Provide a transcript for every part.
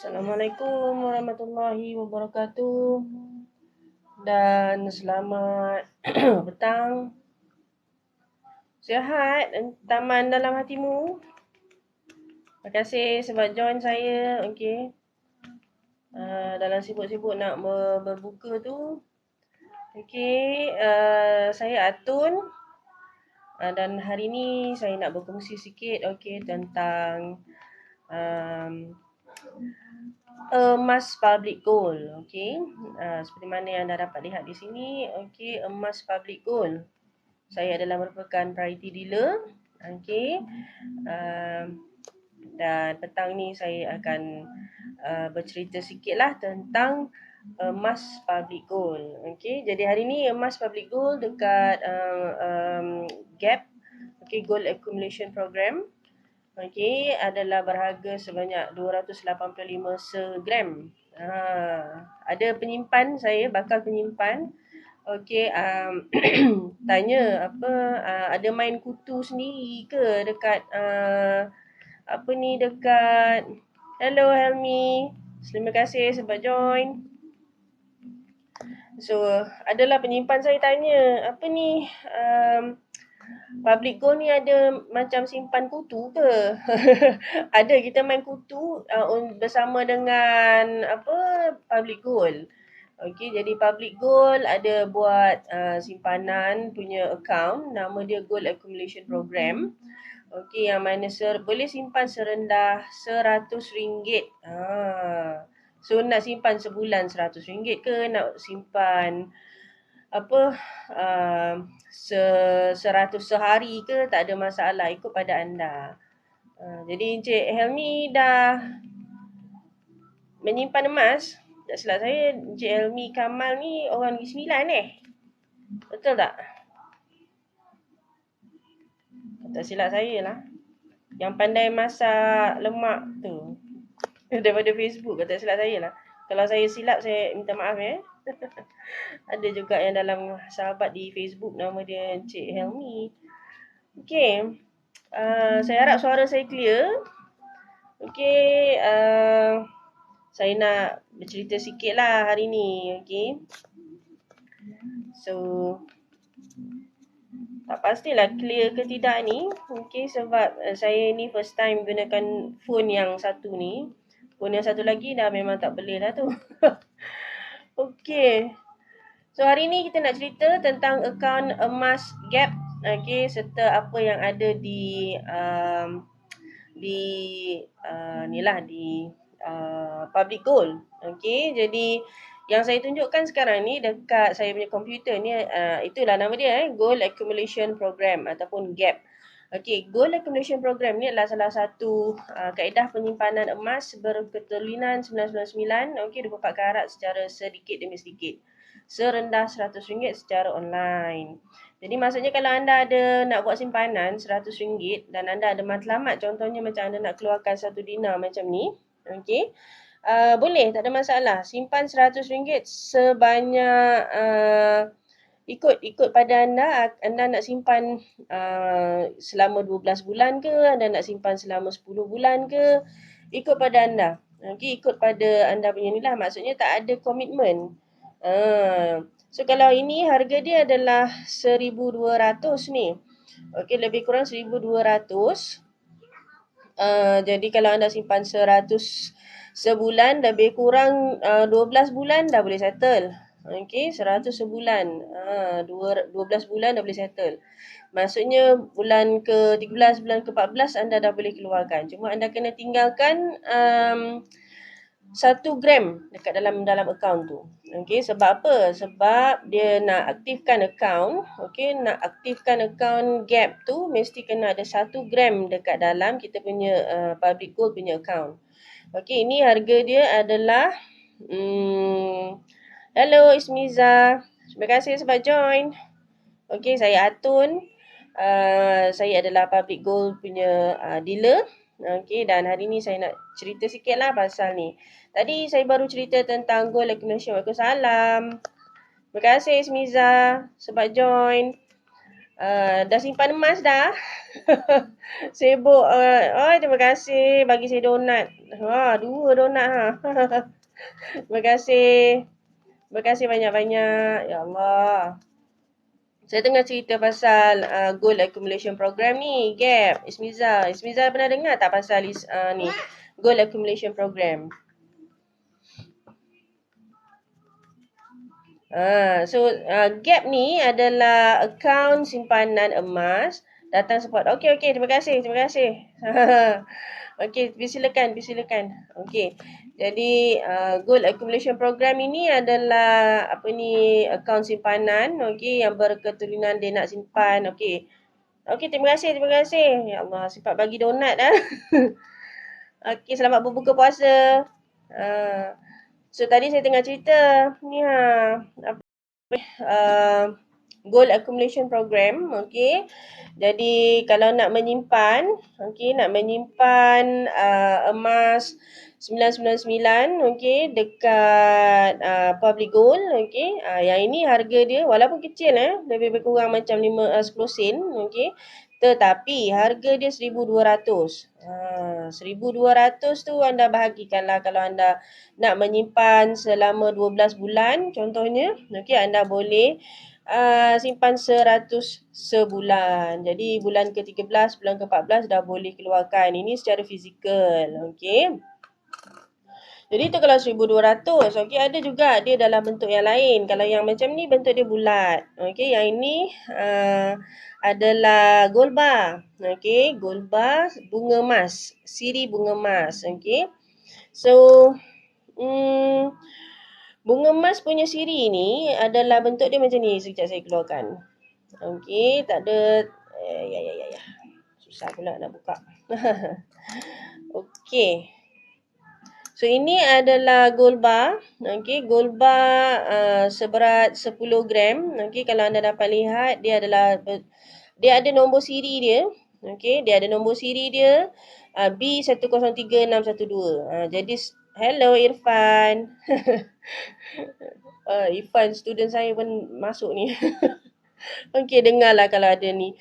Assalamualaikum warahmatullahi wabarakatuh dan selamat petang. Sihat taman dalam hatimu. Terima kasih sebab join saya. Okey. Dalam sibuk-sibuk nak berbuka tu. Okey, saya Atun. Dan hari ni saya nak berkongsi sikit tentang emas public goal. Okey. Seperti mana yang anda dapat lihat di sini, okey, emas public goal. Saya adalah merupakan priority dealer. Okey. Dan petang ni saya akan bercerita sikitlah tentang emas public goal. Okey. Jadi hari ni emas public goal dekat GAP, okey, Gold Accumulation Program. Okey, adalah berharga sebanyak 285 segram. Ada penyimpan, saya bakal penyimpan. Okey, tanya apa, ada main kutu sendiri ke dekat dekat Hello Helmi. Terima kasih sebab join. So, adalah penyimpan saya tanya, apa ni public goal ni ada macam simpan kutu ke? Ada, kita main kutu bersama dengan public goal. Okey, jadi public goal ada buat simpanan punya account, nama dia Gold Accumulation Program. Okey, yang mana boleh simpan serendah RM100. So nak simpan sebulan RM100 ke, nak simpan $100 sehari ke, tak ada masalah, ikut pada anda. Jadi Encik Helmi dah menyimpan emas. Tak silap saya, Encik Helmi Kamal ni orang Negeri Sembilan betul tak? Tak silap saya lah. Yang pandai masak lemak tu daripada Facebook, tak silap saya lah. Kalau saya silap, saya minta maaf Ada juga yang dalam sahabat di Facebook nama dia Encik Helmi. Okey. Saya harap suara saya clear. Okey, saya nak bercerita sikit lah hari ni. Okey. So, tak pastilah clear ke tidak ni. Okey, sebab saya ni first time gunakan phone yang satu ni. Phone yang satu lagi dah memang tak boleh lah tu. Okey. So, hari ni kita nak cerita tentang akaun emas GAP. Okey, serta apa yang ada di public goal. Okey, jadi yang saya tunjukkan sekarang ni dekat saya punya komputer ni, itulah nama dia, Gold Accumulation Program ataupun GAP. Okey, Gold Accumulation Program ni adalah salah satu kaedah penyimpanan emas berketulinan 999, okey, 24 karat secara sedikit demi sedikit, serendah RM100 secara online. Jadi maksudnya kalau anda ada nak buat simpanan RM100 dan anda ada matlamat, contohnya macam anda nak keluarkan 1 dinar macam ni, okey, boleh, tak ada masalah. Simpan RM100 sebanyak ikut pada anda. Anda nak simpan selama 12 bulan ke, anda nak simpan selama 10 bulan ke, ikut pada anda. Okey, ikut pada anda punya ni lah. Maksudnya tak ada komitmen. So kalau ini harga dia adalah 1,200 ni. Okey, lebih kurang 1,200. Jadi kalau anda simpan 100 sebulan, lebih kurang 12 bulan dah boleh settle. Okey, 100 sebulan. 12 bulan dah boleh settle. Maksudnya bulan ke-13, bulan ke-14 anda dah boleh keluarkan. Cuma anda kena tinggalkan 1 gram dekat dalam akaun tu. Okey, sebab apa? Sebab dia nak aktifkan akaun, okey, nak aktifkan akaun GAP tu mesti kena ada 1 gram dekat dalam kita punya public goal punya akaun. Okey, ini harga dia adalah hello Ismiza. Terima kasih sebab join. Okey, saya Atun. Saya adalah public goal punya dealer. Okey, dan hari ni saya nak cerita sikit lah pasal ni. Tadi saya baru cerita tentang Gold Accumulation. Waalaikumsalam. Terima kasih Ismiza sebab join. Dah simpan emas dah. Sibuk. Terima kasih bagi saya donat. Dua donat ha. Terima kasih. Terima kasih banyak-banyak. Ya Allah. Saya tengah cerita pasal Gold Accumulation Program ni, GAP, Ismiza. Ismiza pernah dengar tak pasal ni, Gold Accumulation Program? GAP ni adalah akaun simpanan emas datang support. Okey, terima kasih. Okey, persilakan. Okey. Jadi Gold Accumulation Program ini adalah akaun simpanan yang berketurunan dia nak simpan. Okey, terima kasih. Ya Allah, sempat bagi donat dah. Okey, selamat berbuka puasa. So tadi saya tengah cerita ni Gold Accumulation Program. Okey. Jadi kalau nak menyimpan emas 999 dekat Public Gold. Yang ini harga dia walaupun kecil lebih kurang macam 10 sen. Tetapi harga dia 1,200. 1,200 tu anda bahagikanlah kalau anda nak menyimpan selama 12 bulan contohnya. Anda boleh simpan 100 sebulan. Jadi bulan ke-13, bulan ke-14 dah boleh keluarkan. Ini secara fizikal. Jadi itu kalau 1,200. Ada juga dia dalam bentuk yang lain. Kalau yang macam ni bentuk dia bulat. Yang ini adalah gold bar. Gold bar bunga emas. Siri bunga emas. So bunga emas punya siri ni adalah bentuk dia macam ni. Sekejap saya keluarkan. Tak ada. Ya. Susah pula nak buka. So ini adalah gold bar. Gold bar seberat 10 gram. Kalau anda dapat lihat dia ada nombor siri dia. Dia ada nombor siri dia B103612. Jadi hello Irfan. Irfan student saya pun masuk ni. Dengarlah kalau ada ni.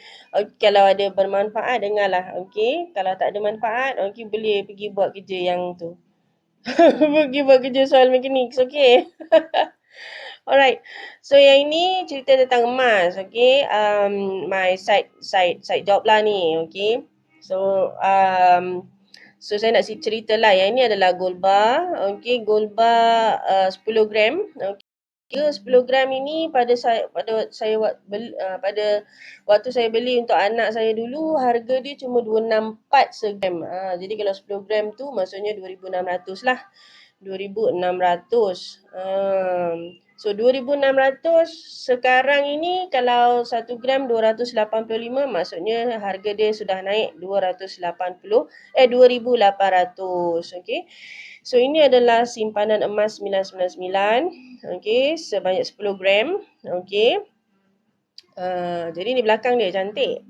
Kalau ada bermanfaat dengarlah. Kalau tak ada manfaat boleh pergi buat kerja yang tu. Pergi buat kerja soal mekanik. Alright. So yang ini cerita tentang emas. My side job lah ni. So so saya nak cerita lah. Yang ini adalah gold bar. Gold bar 10 gram. 10 gram ini pada waktu saya beli untuk anak saya dulu harga dia cuma 264 segram. Jadi kalau 10 gram tu maksudnya 2,600 lah. 2,600. So 2,600 sekarang ini kalau 1 gram 285 maksudnya harga dia sudah naik 2,800. So ini adalah simpanan emas 999 sebanyak 10 gram. Jadi ni belakang dia cantik.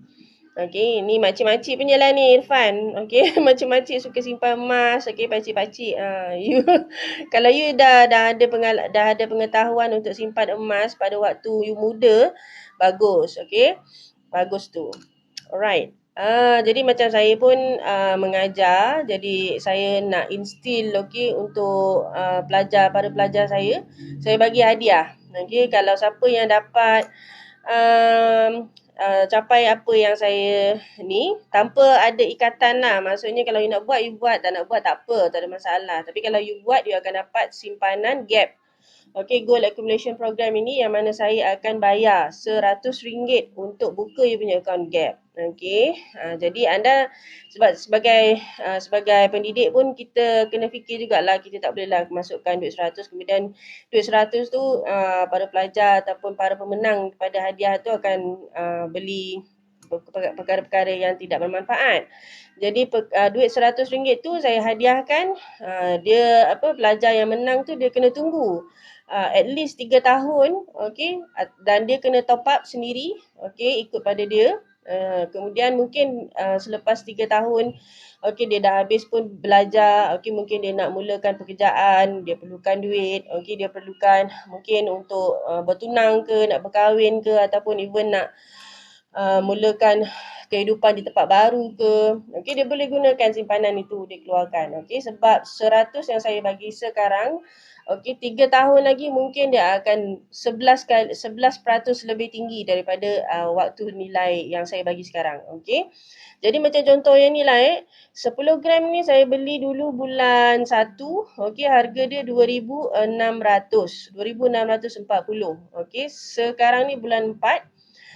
Ni makcik-makcik punya lah ni Irfan. Makcik-makcik suka simpan emas. Pakcik-pakcik. Kalau you dah ada pengetahuan untuk simpan emas pada waktu you muda, bagus. Bagus tu. Alright. Jadi macam saya pun mengajar, jadi saya nak instill untuk para pelajar saya bagi hadiah. Kalau siapa yang dapat capai apa yang saya ni tanpa ada ikatan lah. Maksudnya kalau you nak buat, you buat. Tak nak buat tak apa, tak ada masalah. Tapi kalau you buat, you akan dapat simpanan GAP. Gold Accumulation Program ini yang mana saya akan bayar RM100 untuk buka you punya akaun GAP. Jadi anda sebagai pendidik pun kita kena fikir jugalah, kita tak bolehlah masukkan duit 100 kemudian duit 100 tu para pelajar ataupun para pemenang pada hadiah tu akan beli perkara-perkara yang tidak bermanfaat. Jadi duit RM100 tu saya hadiahkan, dia pelajar yang menang tu dia kena tunggu at least 3 tahun, dan dia kena top up sendiri, ikut pada dia. Kemudian mungkin selepas 3 tahun dia dah habis pun belajar, mungkin dia nak mulakan pekerjaan, dia perlukan duit, dia perlukan mungkin untuk bertunang ke, nak berkahwin ke, ataupun even nak mulakan kehidupan di tempat baru ke, okey, dia boleh gunakan simpanan itu dikeluarkan. Okey, sebab 100 yang saya bagi sekarang, okey, 3 tahun lagi mungkin dia akan 11% lebih tinggi daripada waktu nilai yang saya bagi sekarang. Okey. Jadi macam contoh yang ni lah 10 gram ni saya beli dulu bulan 1, okey, harga dia 2640. Okey, sekarang ni bulan 4.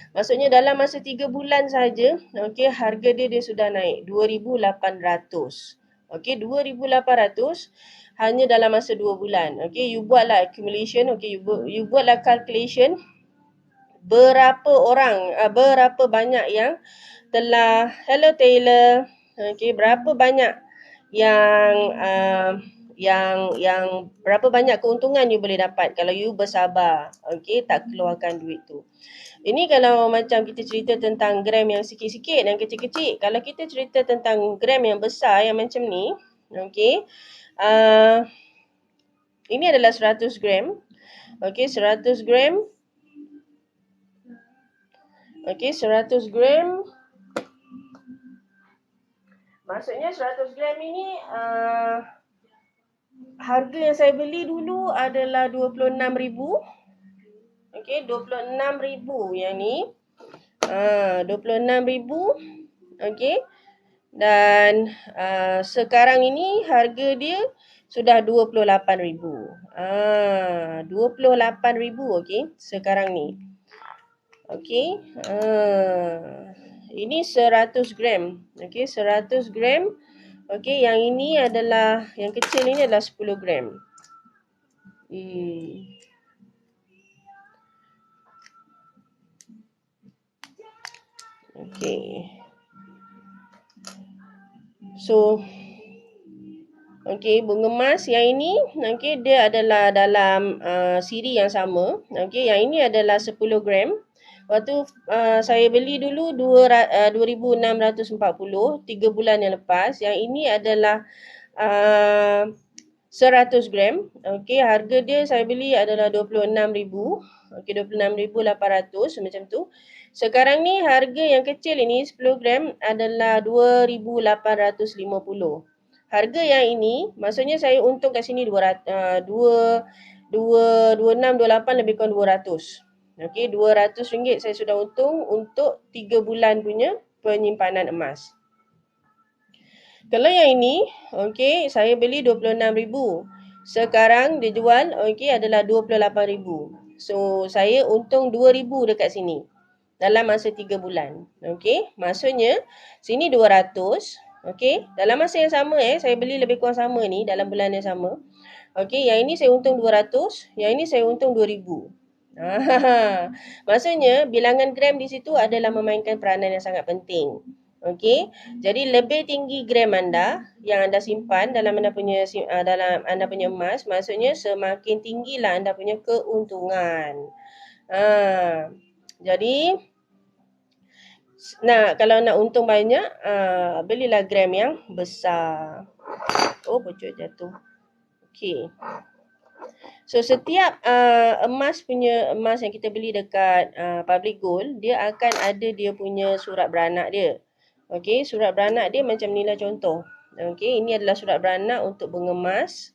Maksudnya dalam masa 3 bulan saja, okey, harga dia sudah naik 2800. Okey, 2800 hanya dalam masa 2 bulan. Okey, you buatlah accumulation, okey, you buatlah calculation berapa banyak yang telah, hello Taylor. Okey, berapa banyak yang berapa banyak keuntungan you boleh dapat kalau you bersabar, okey, tak keluarkan duit tu. Ini kalau macam kita cerita tentang gram yang sikit-sikit, yang kecil-kecil. Kalau kita cerita tentang gram yang besar yang macam ni, okey, ini adalah 100 gram. Okey, 100 gram. Okey, 100 gram. Maksudnya 100 gram ini harga yang saya beli dulu adalah 26,000. Okey, 26,000 yang ni. 26,000. Okey. Dan sekarang ini harga dia sudah 28,000. 28,000, okey, sekarang ni. Okey. Ini 100 gram. Okey, 100 gram. Okey, yang ini adalah, yang kecil ini adalah 10 gram. Okey. So, okey, bunga emas yang ini, okey, dia adalah dalam siri yang sama. Okey, yang ini adalah 10 gram. Waktu saya beli dulu 2,640, 3 bulan yang lepas. Yang ini adalah 100 gram. Okey, harga dia saya beli adalah 26,000. Okey, 26,800 macam tu. Sekarang ni harga yang kecil ini 10 gram adalah 2,850. Harga yang ini, maksudnya saya untung kat sini 2628 lebih kurang 200. Okey, RM200 saya sudah untung untuk 3 bulan punya penyimpanan emas. Kalau yang ini, okey, saya beli 26,000. Sekarang dia jual, okey, adalah 28,000. So, saya untung 2,000 dekat sini dalam masa 3 bulan. Okey, maksudnya sini 200. Okey, dalam masa yang sama saya beli lebih kurang sama ni dalam bulan yang sama. Okey, yang ini saya untung 200, yang ini saya untung 2,000. Maksudnya bilangan gram di situ adalah memainkan peranan yang sangat penting. Okey, jadi lebih tinggi gram anda yang anda simpan dalam anda punya emas, maksudnya semakin tinggilah anda punya keuntungan. Jadi kalau nak untung banyak, belilah gram yang besar. Oh, bocor jatuh. Okey. So setiap emas yang kita beli dekat Public Gold, dia akan ada dia punya surat beranak dia. Okey, surat beranak dia macam ni lah contoh. Okey, ini adalah surat beranak untuk pengemas.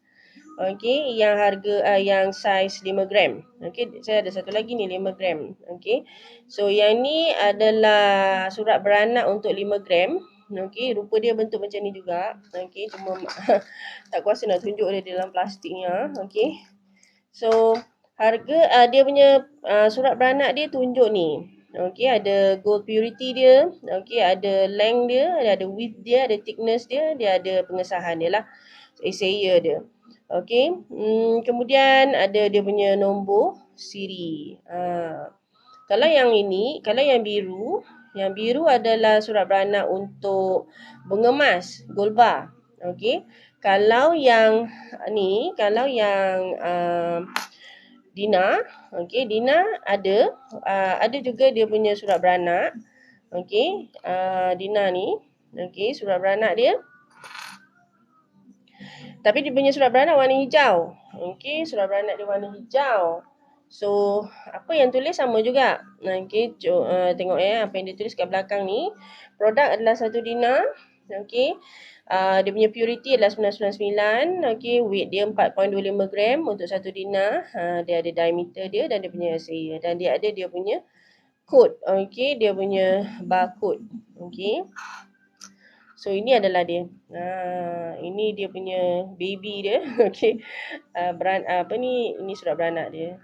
Okey, yang harga yang saiz 5 gram. Okey, saya ada satu lagi ni 5 gram. Okey. So yang ni adalah surat beranak untuk 5 gram. Okey, rupa dia bentuk macam ni juga. Okey, cuma tak kuasa nak tunjuk dia dalam plastiknya. Okey. So, harga dia punya surat beranak dia tunjuk ni. Okey, ada gold purity dia, okey, ada length dia, ada width dia, ada thickness dia, dia ada pengesahan dia lah. Saya dia. Okey, kemudian ada dia punya nombor siri. Kalau yang ini, kalau yang biru adalah surat beranak untuk bunga emas, gold bar. Okey. Kalau yang ni, kalau yang Dina, okey, Dina ada juga dia punya surat beranak. Okey, Dina ni, okey, surat beranak dia. Tapi dia punya surat beranak warna hijau. Okey, surat beranak dia warna hijau. So, apa yang tulis sama juga. Okey, tengok apa yang dia tulis kat belakang ni. Produk adalah 1 dinar. Okey. Dia punya purity adalah 999. Okey, weight dia 4.25 gram untuk 1 dinar. Dia ada diameter dia dan dia punya area. Dan dia ada dia punya code. Okey, dia punya barcode. Okey. So ini adalah dia. Ini dia punya baby dia. Okey. Apa ni? Ini surat beranak dia.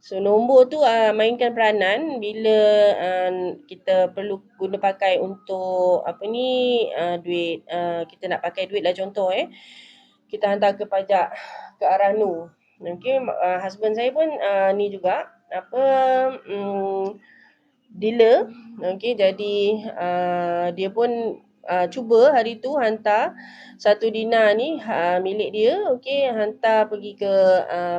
So nombor tu mainkan peranan bila kita perlu guna pakai untuk apa ni duit, kita nak pakai duit lah contoh kita hantar ke pajak ke arah Nu. Okey, husband saya pun ni juga apa dealer. Okey, jadi dia pun cuba hari tu hantar 1 dinar ni milik dia. Okey, hantar pergi ke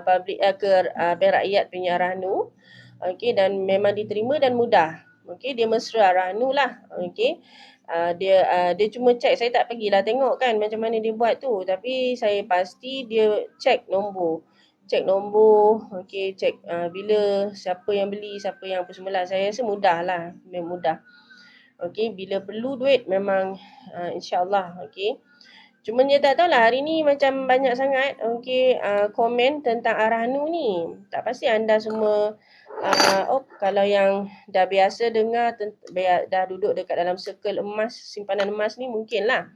public ke Bank Rakyat punya arah Nu. Okey, dan memang diterima dan mudah. Okey, dia mesra arah Nu lah. Okey. Dia cuma check, saya tak pergilah tengok kan macam mana dia buat tu, tapi saya pasti dia check nombor. Cek nombor, okey, cek bila siapa yang beli, siapa yang apa semula. Saya rasa mudah lah, memang mudah. Okey, bila perlu duit memang insya-Allah, okey. Cuma dia tak tahulah hari ni macam banyak sangat okey komen tentang arah Nu ni. Tak pasti anda semua kalau yang dah biasa dengar dah duduk dekat dalam circle emas, simpanan emas ni mungkinlah.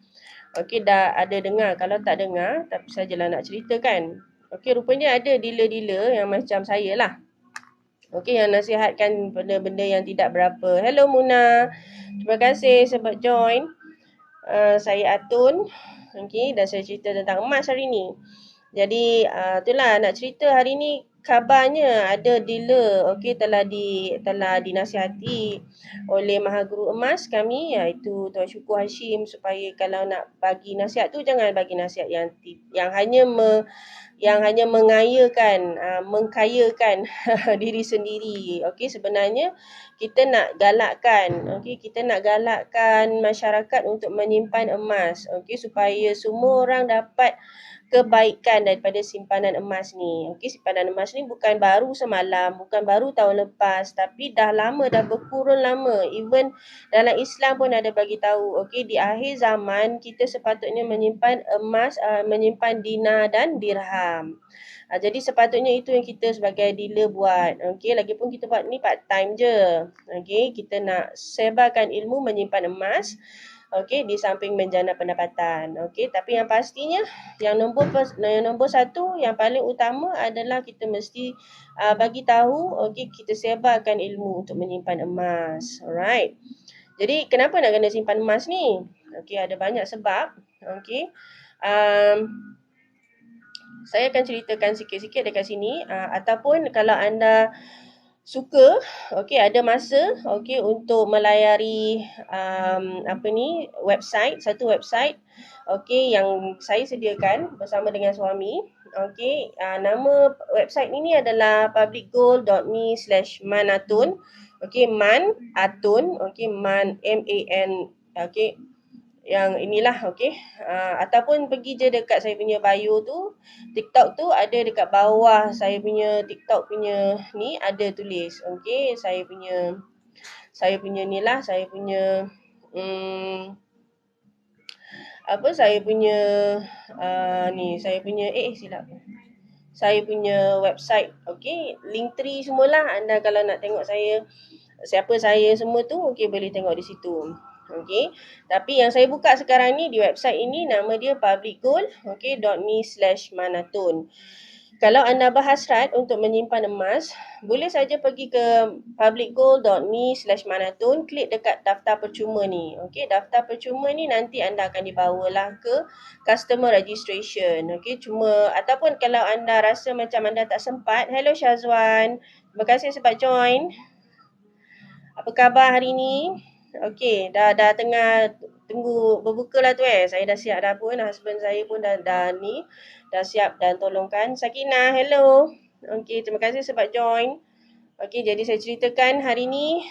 Okey, dah ada dengar. Kalau tak dengar, tapi sajalah nak ceritakan. Okey, rupanya ada dealer-dealer yang macam saya lah. Okey, yang nasihatkan benda-benda yang tidak berapa. Hello Muna. Terima kasih sebab join. Saya Atun. Okey, dan saya cerita tentang emas hari ni. Jadi itulah nak cerita hari ni, kabarnya ada dealer telah dinasihati oleh Mahaguru Emas kami, iaitu Tuan Syukur Hashim, supaya kalau nak bagi nasihat tu jangan bagi nasihat yang hanya mengayakan, mengkayakan diri sendiri. Okey, sebenarnya kita nak galakkan masyarakat untuk menyimpan emas, okey, supaya semua orang dapat kebaikan daripada simpanan emas ni. Okey, simpanan emas ni bukan baru semalam, bukan baru tahun lepas, tapi dah lama, dah berkurun lama. Even dalam Islam pun ada bagi tahu, okey, di akhir zaman kita sepatutnya menyimpan emas, menyimpan dinar dan dirham. Jadi sepatutnya itu yang kita sebagai dealer buat. Okey, lagipun kita buat ni part time je. Okey, kita nak sebarkan ilmu menyimpan emas. Okey, di samping menjana pendapatan. Okey, tapi yang pastinya yang nombor satu yang paling utama adalah kita mesti bagi tahu, okey, kita sebarkan ilmu untuk menyimpan emas. Alright. Jadi kenapa nak kena simpan emas ni? Okey, ada banyak sebab. Okey. Saya akan ceritakan sikit-sikit dekat sini, ataupun kalau anda suka, okey, ada masa okey untuk melayari satu website okey yang saya sediakan bersama dengan suami. Okey, nama website ini adalah publicgold.me/manatun. Okey, man atun, okey, man MAN, okey, yang inilah, okey. Ataupun pergi je dekat saya punya bio tu, TikTok tu ada dekat bawah saya punya TikTok punya ni ada tulis, okey, saya punya saya punya website, okey, Linktree semualah. Anda kalau nak tengok siapa saya semua tu, okey, boleh tengok di situ. Okey, tapi yang saya buka sekarang ni di website ini, nama dia publicgold.me/manatun. Kalau anda berhasrat untuk menyimpan emas, boleh saja pergi ke publicgold.me/manatun, klik dekat daftar percuma ni. Okey, daftar percuma ni nanti anda akan dibawalah ke customer registration. Okey, ataupun kalau anda rasa macam anda tak sempat, hello Syazwan. Terima kasih sebab join. Apa khabar hari ni? Okey, dah tengah tunggu berbuka lah tu Saya dah siap dah pun, husband saya pun dah siap dan tolongkan. Sakinah, hello. Okey, terima kasih sebab join. Okey, jadi saya ceritakan hari ni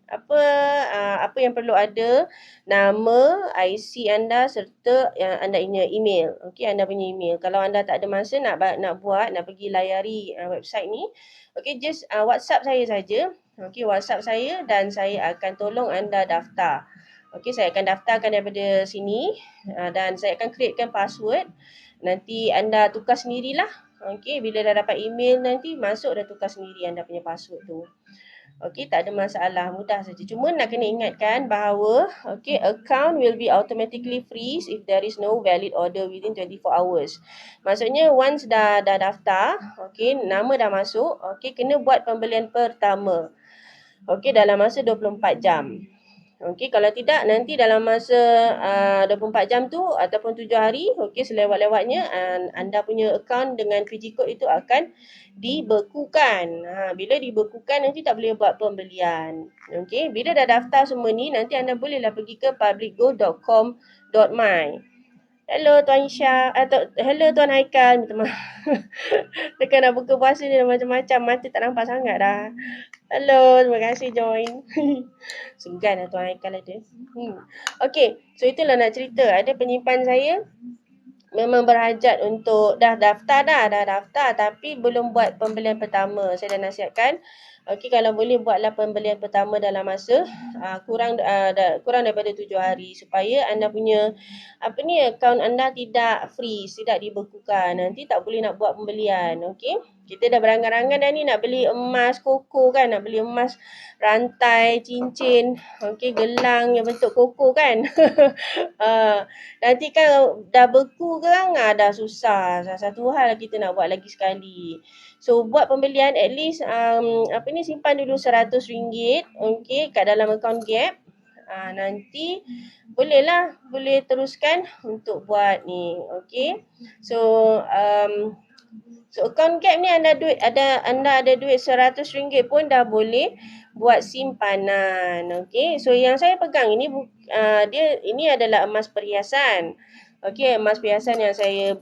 apa yang perlu ada, nama, IC anda serta yang anda punya email. Okey, anda punya email. Kalau anda tak ada masa nak pergi layari website ni, okey, just WhatsApp saya saja. Okey, WhatsApp saya dan saya akan tolong anda daftar. Okey, saya akan daftarkan daripada sini dan saya akan createkan password. Nanti anda tukar sendirilah. Okey, bila dah dapat email nanti masuk dah tukar sendiri anda punya password tu. Okey, tak ada masalah, mudah saja. Cuma nak kena ingatkan bahawa okey, account will be automatically freeze if there is no valid order within 24 hours. Maksudnya once dah daftar, okey, nama dah masuk, okey, kena buat pembelian pertama. Okey, dalam masa 24 jam. Okey, kalau tidak nanti dalam masa 24 jam tu ataupun 7 hari, okey, selewat-lewatnya anda punya akaun dengan PG code itu akan dibekukan. Bila dibekukan nanti tak boleh buat pembelian. Okey, bila dah daftar semua ni nanti anda bolehlah pergi ke publicgo.com.my. Hello Tuan Isyak, hello Tuan Haikal, minta maaf. Dekat nak buka puasa ni macam-macam, mata tak nampak sangat dah. Hello, terima kasih join. Segan lah Tuan Haikal ada. Okey, so itulah nak cerita. Ada penyimpan saya memang berhajat untuk dah daftar tapi belum buat pembelian pertama. Saya dah nasihatkan, okey, kalau boleh buatlah pembelian pertama dalam masa kurang daripada 7 hari supaya anda punya akaun anda tidak freeze, tidak dibekukan. Nanti tak boleh nak buat pembelian, okey? Kita dah berangan-angan dah ni nak beli emas koko kan, nak beli emas rantai, cincin, okey, gelang yang bentuk koko kan. Nanti kan dah beku kan, dah susah. Satu hal kita nak buat lagi sekali. So buat pembelian at least simpan dulu RM100, okey, kat dalam akaun Gap. Nanti boleh teruskan untuk buat ni, okey. So akaun Gap ni anda ada duit RM100 pun dah boleh buat simpanan, okey. So yang saya pegang ini ini adalah emas perhiasan. Okey, emas perhiasan yang saya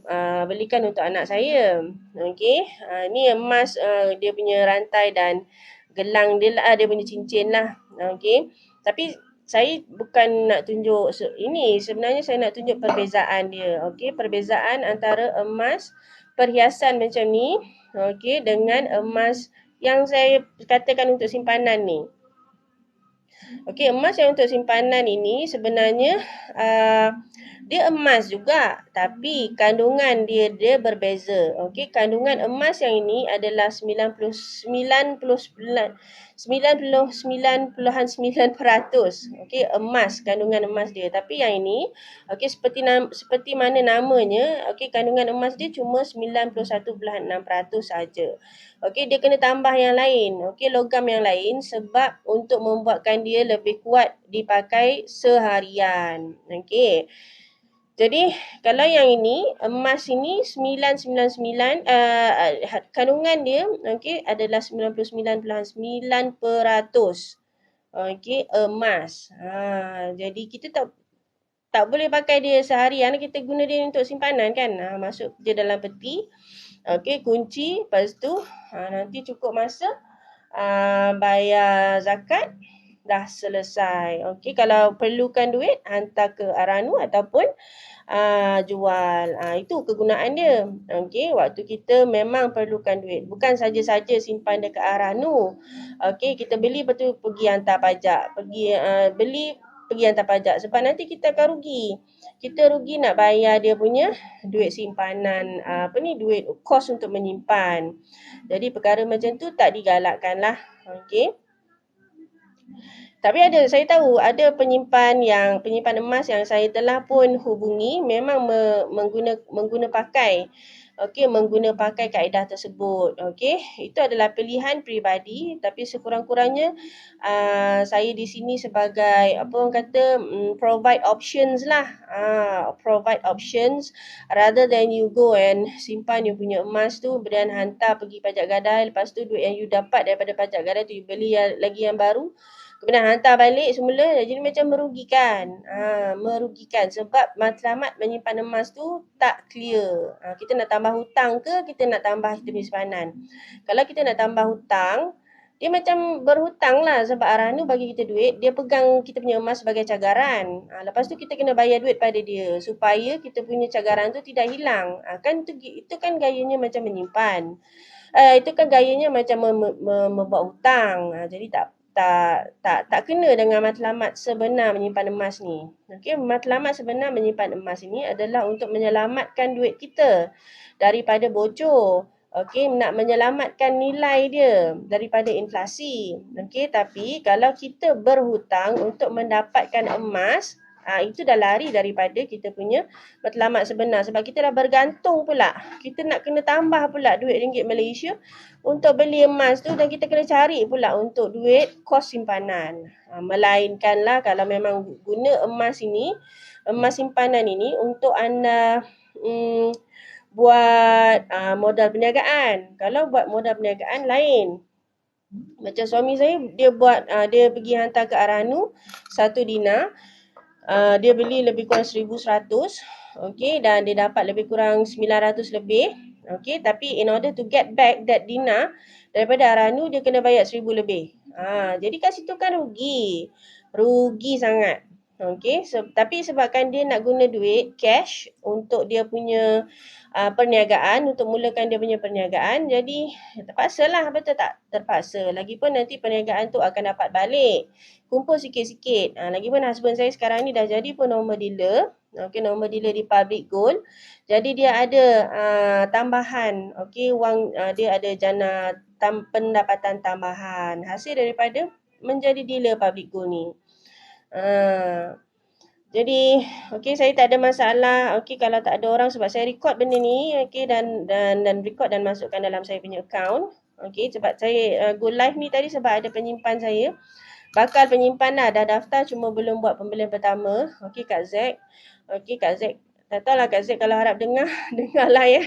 belikan untuk anak saya. Okey, ni emas dia punya rantai dan gelang dia lah, dia punya cincin lah. Okey. Tapi saya bukan nak tunjuk ini, sebenarnya saya nak tunjuk perbezaan dia. Okey, perbezaan antara emas perhiasan macam ni, okey, dengan emas yang saya katakan untuk simpanan ni. Okey, emas yang untuk simpanan ini sebenarnya dia emas juga, tapi kandungan dia berbeza. Okey, kandungan emas yang ini adalah 99.9%. Okey, emas, kandungan emas dia. Tapi yang ini, okey, seperti mana namanya, okey, kandungan emas dia cuma 91.6% saja. Okey, dia kena tambah yang lain. Okey, logam yang lain sebab untuk membuatkan dia lebih kuat dipakai seharian. Okey. Jadi kalau yang ini, emas ini 999, kandungan dia okey adalah 99.9%. Okey, emas. Jadi kita tak boleh pakai dia seharian, kita guna dia untuk simpanan kan. Masuk je dalam peti. Okey, kunci, lepas tu nanti cukup masa bayar zakat, dah selesai. Okey, kalau perlukan duit hantar ke Aranu ataupun jual. Itu kegunaan dia. Okey, waktu kita memang perlukan duit. Bukan saja-saja simpan dekat Aranu. Okey, kita beli betul pergi hantar pajak. Pergi hantar pajak sebab nanti kita akan rugi. Kita rugi nak bayar dia punya duit simpanan, duit kos untuk menyimpan. Jadi perkara macam tu tak digalakkan lah. Okey. Tapi saya tahu ada penyimpan emas yang saya telah pun hubungi memang mengguna pakai kaedah tersebut. Okey, itu adalah pilihan peribadi, tapi sekurang-kurangnya saya di sini sebagai provide options lah. Provide options rather than you go and simpan you punya emas tu dan hantar pergi pajak gadai, lepas tu duit yang you dapat daripada pajak gadai tu you beli lagi yang baru. Kemudian hantar balik semula, jadi macam merugikan. Merugikan sebab matlamat menyimpan emas tu tak clear. Kita nak tambah hutang ke kita nak tambah kita punya simpanan. Kalau kita nak tambah hutang, dia macam berhutang lah sebab Arhanu bagi kita duit, dia pegang kita punya emas sebagai cagaran. Lepas tu kita kena bayar duit pada dia supaya kita punya cagaran tu tidak hilang. Kan itu kan gayanya macam menyimpan. Itu kan gayanya macam membuat hutang. Jadi tak kena dengan matlamat sebenar menyimpan emas ni. Okey, matlamat sebenar menyimpan emas ini adalah untuk menyelamatkan duit kita daripada bocor. Okey, nak menyelamatkan nilai dia daripada inflasi. Okey, tapi kalau kita berhutang untuk mendapatkan emas, itu dah lari daripada kita punya matlamat sebenar. Sebab kita dah bergantung pula. Kita nak kena tambah pula duit ringgit Malaysia untuk beli emas tu, dan kita kena cari pula untuk duit kos simpanan. Melainkanlah kalau memang guna emas ini, emas simpanan ini untuk anda buat modal perniagaan. Kalau buat modal perniagaan lain. Macam suami saya, dia pergi hantar ke Arhanu 1 dinar. Dia beli lebih kurang 1,100. Okey, dan dia dapat lebih kurang 900 lebih. Okey, tapi in order to get back that dinar daripada Arhanu, dia kena bayar 1,000 lebih. Jadi kat situ kan rugi. Rugi sangat. Okey, tapi sebabkan dia nak guna duit cash untuk dia punya perniagaan, untuk mulakan dia punya perniagaan, jadi terpaksa lah, betul tak? Terpaksa. Lagipun nanti perniagaan tu akan dapat balik. Kumpul sikit-sikit. Lagipun husband saya sekarang ni dah jadi pun normal dealer. Okey, normal dealer di public gold. Jadi dia ada tambahan. Okey, wang dia ada jana pendapatan tambahan hasil daripada menjadi dealer public gold ni. Jadi okey, saya tak ada masalah. Okey, kalau tak ada orang, sebab saya record benda ni, okey, dan record dan masukkan dalam saya punya account. Okey, sebab saya go live ni tadi sebab ada penyimpan saya. Bakal penyimpan lah, dah daftar, cuma belum buat pembelian pertama. Okey, Kak Zack. Okey, Kak Zack. Tak tahulah Kak Zack kalau harap dengar, dengarlah ya.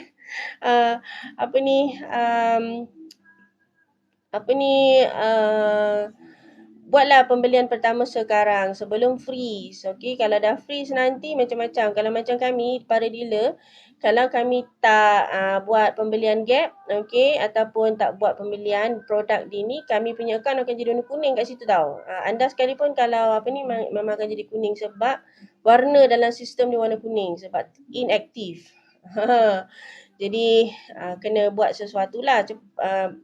Buatlah pembelian pertama sekarang sebelum freeze. Okey, kalau dah freeze nanti macam-macam. Kalau macam kami, para dealer, kalau kami tak buat pembelian gap, okey, ataupun tak buat pembelian produk dini, kami punya account akan jadi warna kuning kat situ tau. Anda sekalipun kalau memang akan jadi kuning sebab warna dalam sistem dia warna kuning sebab inaktif. Jadi kena buat sesuatu lah.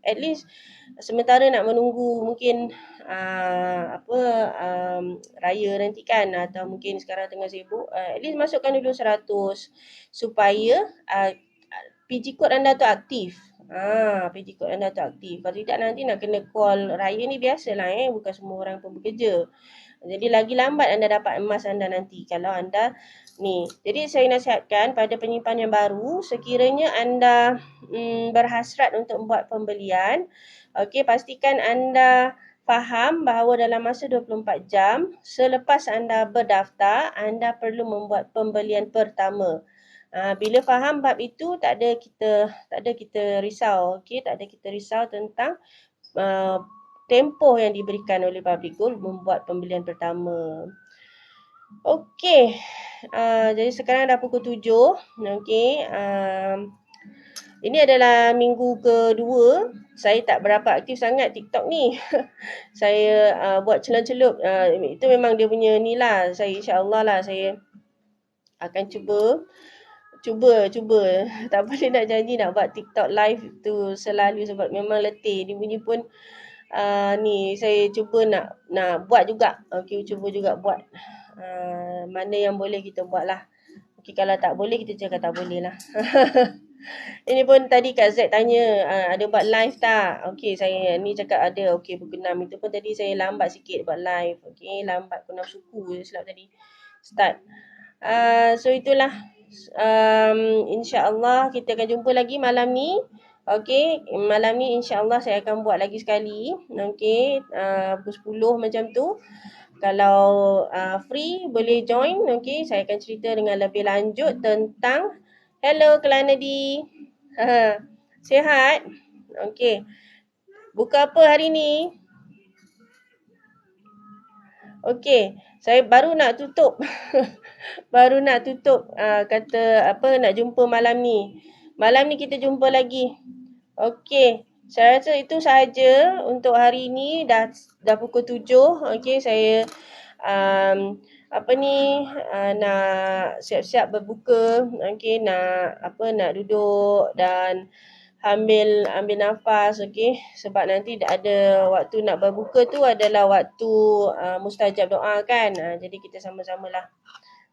At least sementara nak menunggu mungkin raya nanti kan, atau mungkin sekarang tengah sibuk, at least masukkan dulu 100 supaya PG code anda tu aktif. PG code anda tu aktif. Kalau tidak nanti nak kena call raya ni biasalah, bukan semua orang pun bekerja. Jadi lagi lambat anda dapat emas anda nanti kalau anda ni. Jadi saya nasihatkan pada penyimpan yang baru, sekiranya anda berhasrat untuk buat pembelian, okey, pastikan anda faham bahawa dalam masa 24 jam selepas anda berdaftar, anda perlu membuat pembelian pertama. Bila faham bab itu, tak ada kita risau, okey, tak ada kita risau tentang tempoh yang diberikan oleh public gold membuat pembelian pertama. Okey. Jadi sekarang dah pukul 7. Okey. Ini adalah minggu kedua. Saya tak berapa aktif sangat TikTok ni. Saya buat celup-celup. Itu memang dia punya ni lah. Saya insya-Allah lah saya akan cuba. Tak boleh nak janji nak buat TikTok live tu selalu sebab memang letih. Dia bunyi pun ni saya cuba nak buat juga. Okey, cuba juga buat. Mana yang boleh kita buat lah. Okey, kalau tak boleh kita cakap tak boleh lah. Ini pun tadi Kak Z tanya ada buat live tak? Okey, saya ni cakap ada. Okey, pukul 6 itu pun tadi saya lambat sikit buat live. Okey, lambat pukul 6 suku je silap tadi start. So itulah. InsyaAllah kita akan jumpa lagi malam ni. Okey, malam ni insya-Allah saya akan buat lagi sekali. Okey, pukul 10 macam tu. Kalau free boleh join. Okey, saya akan cerita dengan lebih lanjut tentang hello Kelanadi. Sihat? Okey. Buka apa hari ni? Okey, saya baru nak tutup. Kata nak jumpa malam ni. Malam ni kita jumpa lagi. Okey, Saya rasa itu sahaja untuk hari ini. Dah pukul 7. Okey, saya nak siap-siap berbuka. Okey, nak duduk dan ambil nafas, okey, sebab nanti ada waktu nak berbuka tu adalah waktu mustajab doa kan. Jadi kita sama-samalah.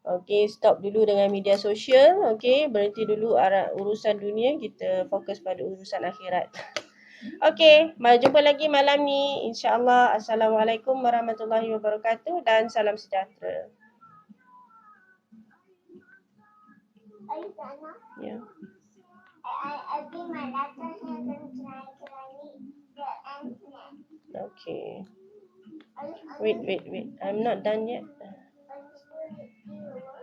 Okey, stop dulu dengan media sosial. Okey, berhenti dulu urusan dunia, kita fokus pada urusan akhirat. Okey, jumpa lagi malam ni insya-Allah. Assalamualaikum warahmatullahi wabarakatuh dan salam sejahtera. Ya. Okay. Wait. I'm not done yet.